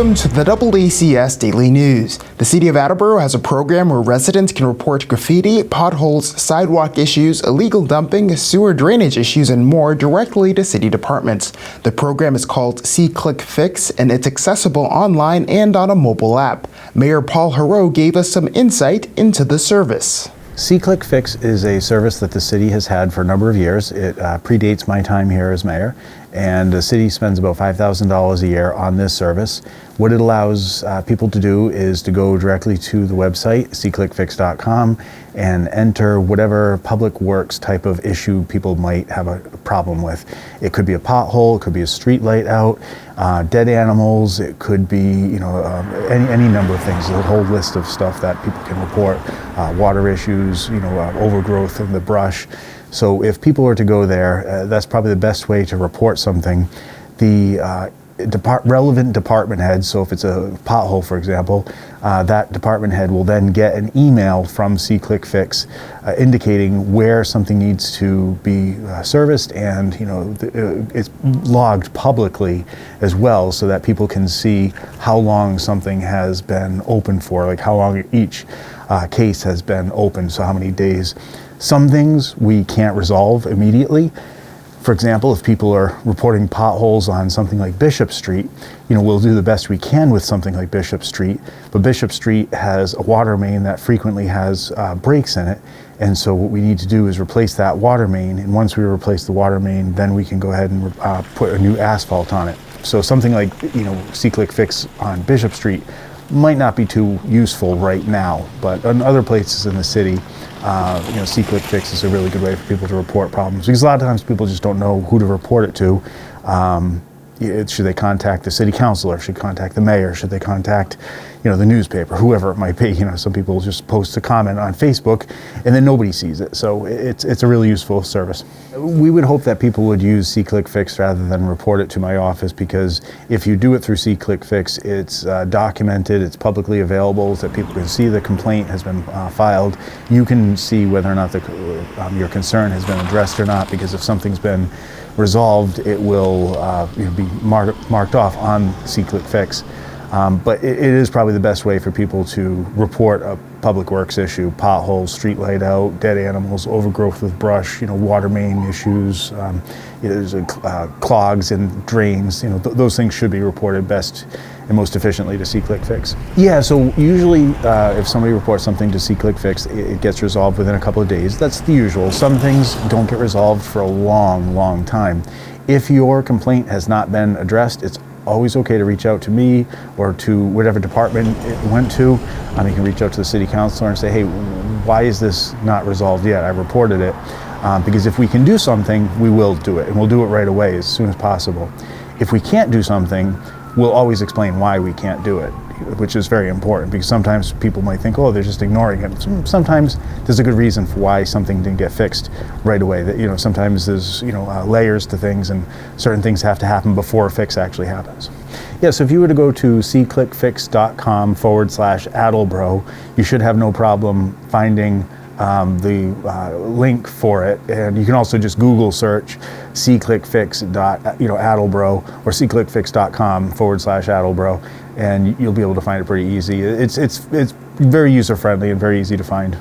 Welcome to the AACS Daily News. The City of Attleboro has a program where residents can report graffiti, potholes, sidewalk issues, illegal dumping, sewer drainage issues, and more directly to city departments. The program is called See-Click Fix, and it's accessible online and on a mobile app. Mayor Paul Heroux gave us some insight into the service. See-Click Fix is a service that the city has had for a number of years. It predates my time here as mayor, and the city spends about $5,000 a year on this service. What it allows people to do is to go directly to the website, seeclickfix.com, and enter whatever public works type of issue people might have a problem with. It could be a pothole, it could be a street light out, dead animals, it could be any number of things. There's a whole list of stuff that people can report, water issues, overgrowth in the brush. So if people were to go there, that's probably the best way to report something. The relevant department head, so if it's a pothole, for example, that department head will then get an email from See-Click Fix indicating where something needs to be serviced, and it's logged publicly as well, so that people can see how long something has been open for, like how long each case has been open, so how many days. Some things we can't resolve immediately. For example, if people are reporting potholes on something like Bishop Street, we'll do the best we can with something like Bishop Street, but Bishop Street has a water main that frequently has breaks in it, and so what we need to do is replace that water main, and once we replace the water main, then we can go ahead and put a new asphalt on it. So something like, See-Click Fix on Bishop Street might not be too useful right now, but in other places in the city, See-Click Fix is a really good way for people to report problems, because a lot of times people just don't know who to report it to. Should they contact the city councilor? Should they contact the mayor? Should they contact, the newspaper, whoever it might be? Some people just post a comment on Facebook and then nobody sees it. So it's a really useful service. We would hope that people would use See-Click Fix rather than report it to my office, because if you do it through See-Click Fix, it's documented, it's publicly available, so that people can see the complaint has been filed. You can see whether or not your concern has been addressed or not, because if something's been resolved, it will be marked off on See-Click Fix. But it is probably the best way for people to report a public works issue: potholes, street light out, dead animals, overgrowth with brush, water main issues, there's clogs and drains. Those things should be reported best and most efficiently to See-Click Fix. Yeah, so usually if somebody reports something to See-Click Fix, it gets resolved within a couple of days. That's the usual. Some things don't get resolved for a long, long time. If your complaint has not been addressed, it's always okay to reach out to me or to whatever department it went to. You can reach out to the city councilor and say, hey, why is this not resolved yet? I reported it. Because if we can do something, we will do it, and we'll do it right away as soon as possible. If we can't do something, we'll always explain why we can't do it, which is very important, because sometimes people might think, oh, they're just ignoring it. Sometimes there's a good reason for why something didn't get fixed right away. That sometimes there's layers to things, and certain things have to happen before a fix actually happens. Yeah, so if you were to go to seeclickfix.com/Attleboro, you should have no problem finding the link for it, and you can also just Google search seeclickfix.Attleboro or seeclickfix.com/Attleboro, and you'll be able to find it pretty easy. It's very user friendly and very easy to find.